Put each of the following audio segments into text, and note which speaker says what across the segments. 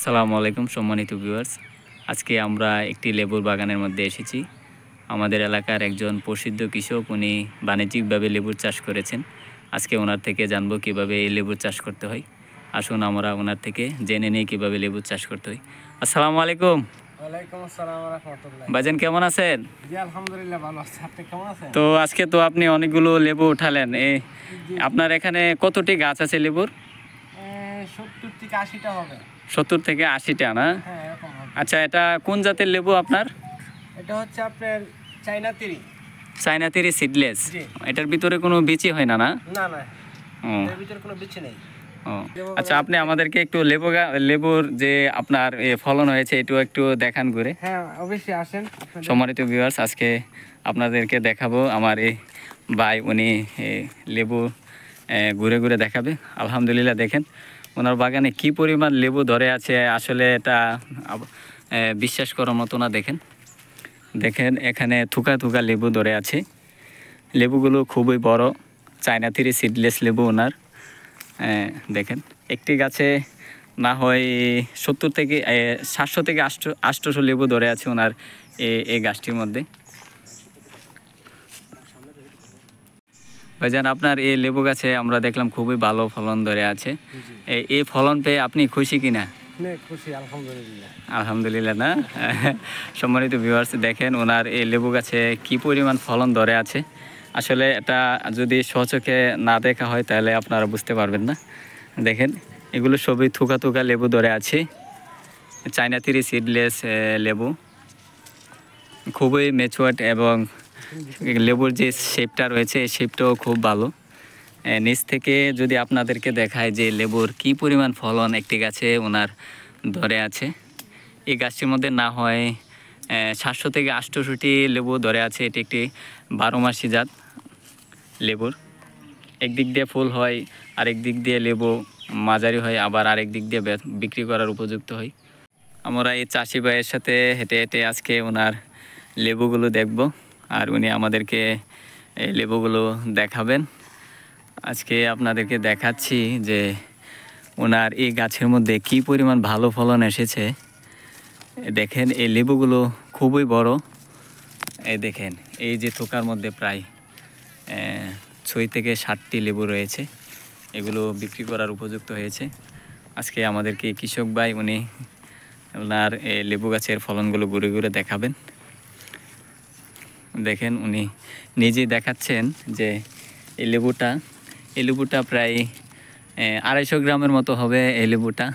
Speaker 1: আসসালামু আলাইকুম সম্মানিত ভিউয়ার্স। আজকে আমরা একটি লেবুর বাগানের মধ্যে এসেছি। আমাদের এলাকার একজন প্রসিদ্ধ কৃষক, উনি বাণিজ্যিকভাবে লেবুর চাষ করেছেন। আজকে ওনার থেকে জানবো কিভাবে এই লেবুর চাষ করতে হয়। আসুন আমরা ওনার থেকে জেনে নিই কিভাবে লেবুর চাষ করতে হয়। আসসালামু আলাইকুম।
Speaker 2: ওয়ালাইকুম আসসালাম ওয়া রাহমাতুল্লাহ।
Speaker 1: ভাইজান কেমন আছেন?
Speaker 2: জি আলহামদুলিল্লাহ ভালো আছি। আপনি কেমন আছেন?
Speaker 1: তো আজকে তো আপনি অনেকগুলো লেবু উঠালেন।
Speaker 2: জি।
Speaker 1: আপনার এখানে কতটি গাছ আছে লেবুর?
Speaker 2: 70 থেকে 80টা হবে।
Speaker 1: 70 থেকে 80টা না?
Speaker 2: হ্যাঁ এরকম হবে।
Speaker 1: আচ্ছা, এটা কোন জাতের লেবু আপনার?
Speaker 2: এটা হচ্ছে আপনার চাইনা তিরি।
Speaker 1: চায়না তিরি সিডলেস।
Speaker 2: জি।
Speaker 1: এটার ভিতরে কোনো বীজই হয় না, না?
Speaker 2: না না,
Speaker 1: ও
Speaker 2: এর ভিতরে কোনো বিচি নেই।
Speaker 1: ও আচ্ছা, আপনি আমাদেরকে একটু লেবুর যে আপনার ফলন হয়েছে এটু একটু দেখান ঘুরে।
Speaker 2: হ্যাঁ অবশ্যই আসেন আপনাদের।
Speaker 1: সম্মানিত ভিউয়ার্স, আজকে আপনাদেরকে দেখাবো আমার এই ভাই, উনি লেবু ঘুরে ঘুরে দেখাবে। আলহামদুলিল্লাহ, দেখেন ওনার বাগানে কি পরিমাণ লেবু ধরে আছে, আসলে এটা বিশ্বাস করার মতো না। দেখেন দেখেন এখানে থুকা থুকা লেবু ধরে আছে। লেবুগুলো খুবই বড়, চায়না তিরি সিডলেস লেবু ওনার। দেখেন একটি গাছে না হয় 70 থেকে 700 থেকে 800 লেবু ধরে আছে ওনার এই গাছটির মধ্যে। ভাইজান, আপনার এই লেবু গাছে আমরা দেখলাম খুবই ভালো ফলন ধরে আছে। এই ফলন পেয়ে আপনি খুশি কিনা?
Speaker 2: খুশি আলহামদুলিল্লাহ।
Speaker 1: আলহামদুলিল্লাহ না? সম্মানিত ভিউয়ার্স, দেখেন ওনার এই লেবু গাছে কি পরিমাণ ফলন ধরে আছে। আসলে এটা যদি স্বচোখে না দেখা হয় তাহলে আপনারা বুঝতে পারবেন না। দেখেন এগুলো সবই থুকা থুকা লেবু ধরে আছে, চায়না তিরি সিডলেস লেবু। খুবই ম্যাচুয়ার্ড এবং লেবুর যে শেপটা রয়েছে এই শেপটাও খুব ভালো। নিচ থেকে যদি আপনাদেরকে দেখায় যে লেবুর কি পরিমাণ ফলন একটি গাছে ওনার ধরে আছে। এই গাছটির মধ্যে না হয় 700 থেকে 800টি লেবু ধরে আছে। এটি একটি 12 মাসি জাত লেবুর। একদিক দিয়ে ফুল হয়, আরেক দিক দিয়ে লেবু মাঝারি হয়, আবার আরেক দিক দিয়ে বিক্রি করার উপযুক্ত হয়। আমরা এই চাষি ভাইয়ের সাথে হেঁটে হেঁটে আজকে ওনার লেবুগুলো দেখব, আর উনি আমাদেরকে এই লেবুগুলো দেখাবেন। আজকে আপনাদেরকে দেখাচ্ছি যে ওনার এই গাছের মধ্যে কি পরিমাণ ভালো ফলন এসেছে। দেখেন এই লেবুগুলো খুবই বড়। এই দেখেন এই যে থোকার মধ্যে প্রায় 6 থেকে 7টি লেবু রয়েছে। এগুলো বিক্রি করার উপযুক্ত হয়েছে। আজকে আমাদেরকে কৃষক ভাই উনি ওনার লেবু গাছের ফলনগুলো ঘুরে ঘুরে দেখাবেন। দেখেন উনি নিজেই দেখাচ্ছেন যে এই লেবুটা প্রায় 250 গ্রামের মতো হবে এই লেবুটা।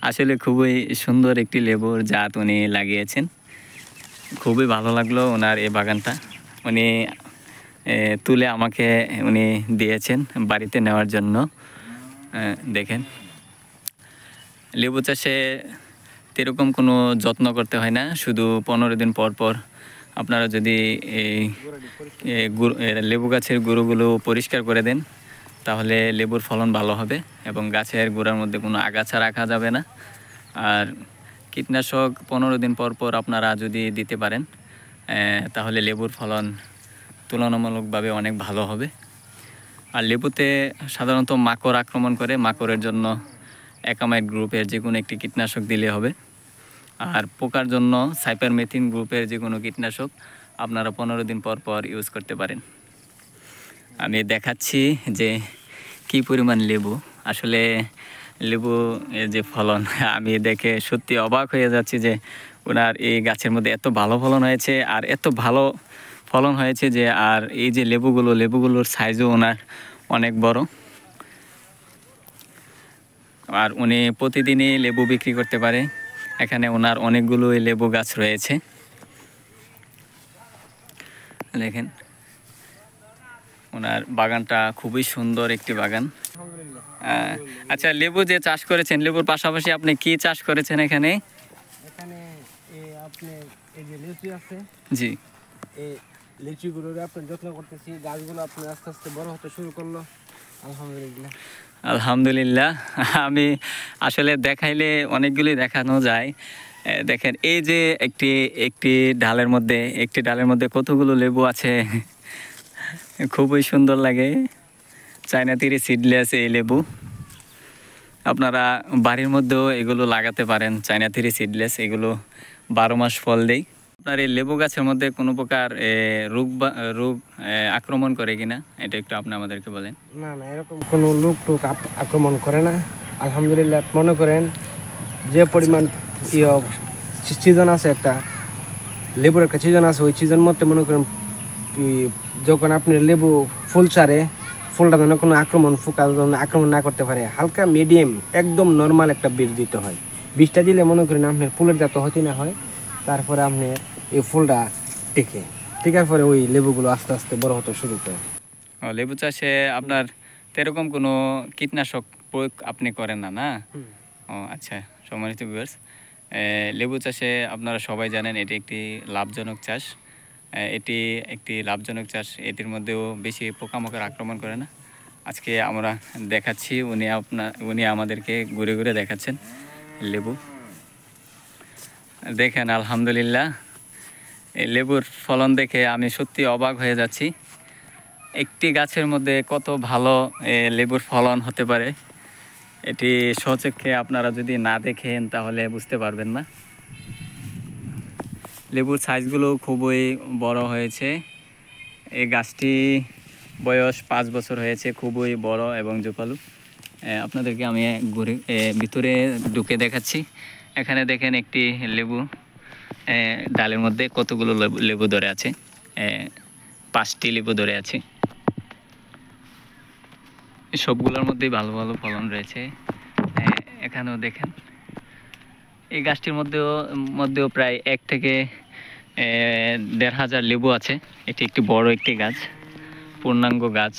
Speaker 1: আসলে খুবই সুন্দর একটি লেবুর জাত উনি লাগিয়েছেন। খুবই ভালো লাগলো ওনার এই বাগানটা। উনি তুলে আমাকে উনি দিয়েছেন বাড়িতে নেওয়ার জন্য। দেখেন লেবু চাষে এরকম কোনো যত্ন করতে হয় না, শুধু 15 দিন পর পর আপনারা যদি এই লেবু গাছের গুঁড়োগুলো পরিষ্কার করে দেন তাহলে লেবুর ফলন ভালো হবে এবং গাছের গোড়ার মধ্যে কোনো আগাছা রাখা যাবে না। আর কীটনাশক 15 দিন পর পর আপনারা যদি দিতে পারেন তাহলে লেবুর ফলন তুলনামূলকভাবে অনেক ভালো হবে। আর লেবুতে সাধারণত মাকড় আক্রমণ করে, মাকড়ের জন্য অ্যাকামাইট গ্রুপের যে কোনো একটি কীটনাশক দিলে হবে। আর পোকার জন্য সাইপারমেথিন গ্রুপের যে কোনো কীটনাশক আপনারা 15 দিন পর পর ইউজ করতে পারেন। আমি দেখাচ্ছি যে কি পরিমাণ লেবু। আসলে লেবু এর যে ফলন, আমি দেখে সত্যি অবাক হয়ে যাচ্ছি যে ওনার এই গাছের মধ্যে এত ভালো ফলন হয়েছে, আর এত ভালো ফলন হয়েছে যে আর এই যে লেবুগুলোর সাইজও ওনার অনেক বড়। আর উনি প্রতিদিনই লেবু বিক্রি করতে পারে। এখানে ওনার অনেকগুলো লেবু গাছ রয়েছে। দেখেন ওনার বাগানটা খুবই সুন্দর একটি বাগান। আচ্ছা, লেবু যে চাষ করেছেন, লেবুর পাশাপাশি আপনি কি চাষ করেছেন এখানে?
Speaker 2: এখানে আপনি এই যে লিচু আছে,
Speaker 1: জি,
Speaker 2: এই লিচুগুলো আপনি যত্ন করতেছি। গাছগুলো আপনি আস্তে আস্তে বড় হতে শুরু করলো আলহামদুলিল্লাহ।
Speaker 1: আলহামদুলিল্লাহ। আমি আসলে দেখাইলে অনেকগুলি দেখানো যায়। দেখেন এই যে একটি ডালের মধ্যে কতগুলো লেবু আছে, খুবই সুন্দর লাগে। চায়না তিরি সিডলেস এই লেবু। আপনারা বাড়ির মধ্যেও এগুলো লাগাতে পারেন। চায়না থ্রি সিডলেস, এগুলো 12 মাস ফল দেয়। আপনার এই লেবু গাছের মধ্যে কোনো প্রকার রোগ আক্রমণ করে কিনা এটা একটু আপনি আমাদেরকে বলেন।
Speaker 2: না না, এরকম কোনো লোক টোক আক্রমণ করে না। আলহামদুলিল্লাহ, মনে করেন যে পরিমাণ সিজন আছে, একটা লেবুর একটা সিজন আছে, ওই সিজন মধ্যে মনে করেন যখন আপনি লেবু ফুল ছাড়ে, ফুলটা যেন কোনো পোকা যেন আক্রমণ না করতে পারে, হালকা মিডিয়াম একদম নর্মাল একটা বীজ দিতে হয়। বীজটা দিলে মনে করেন আপনার ফুলের যাতে হতে না হয়, তারপরে আপনি এই ফুলটা টেকার পরে ওই লেবুগুলো আস্তে আস্তে বড় হতে শুরু করে।
Speaker 1: লেবু চাষে আপনার এরকম কোনো কীটনাশক প্রয়োগ আপনি করেন না, না? ও আচ্ছা, সম্মানিত ভিউয়ার্স, লেবু চাষে আপনারা সবাই জানেন এটি একটি লাভজনক চাষ। এটি একটি লাভজনক চাষ, এটির মধ্যেও বেশি পোকামাকড় আক্রমণ করে না। আজকে আমরা দেখাচ্ছি, উনি আমাদেরকে ঘুরে ঘুরে দেখাচ্ছেন লেবু। দেখেন আলহামদুলিল্লাহ, এই লেবুর ফলন দেখে আমি সত্যি অবাক হয়ে যাচ্ছি। একটি গাছের মধ্যে কত ভালো লেবুর ফলন হতে পারে, এটি স্বচক্ষে আপনারা যদি না দেখেন তাহলে বুঝতে পারবেন না। লেবুর সাইজগুলো খুবই বড় হয়েছে। এই গাছটি বয়স 5 বছর হয়েছে, খুবই বড় এবং জোপালো। আপনাদেরকে আমি ঘুরে ভিতরে ঢুকে দেখাচ্ছি। এখানে দেখেন একটি লেবু, ডালের মধ্যে কতগুলো লেবু ধরে আছে। 5টি লেবু ধরে আছে। সবগুলোর মধ্যেই ভালো ভালো ফলন রয়েছে। এখানেও দেখেন এই গাছটির মধ্যেও প্রায় 1 থেকে 1,500 লেবু আছে। এটি একটি বড় একটি গাছ, পূর্ণাঙ্গ গাছ।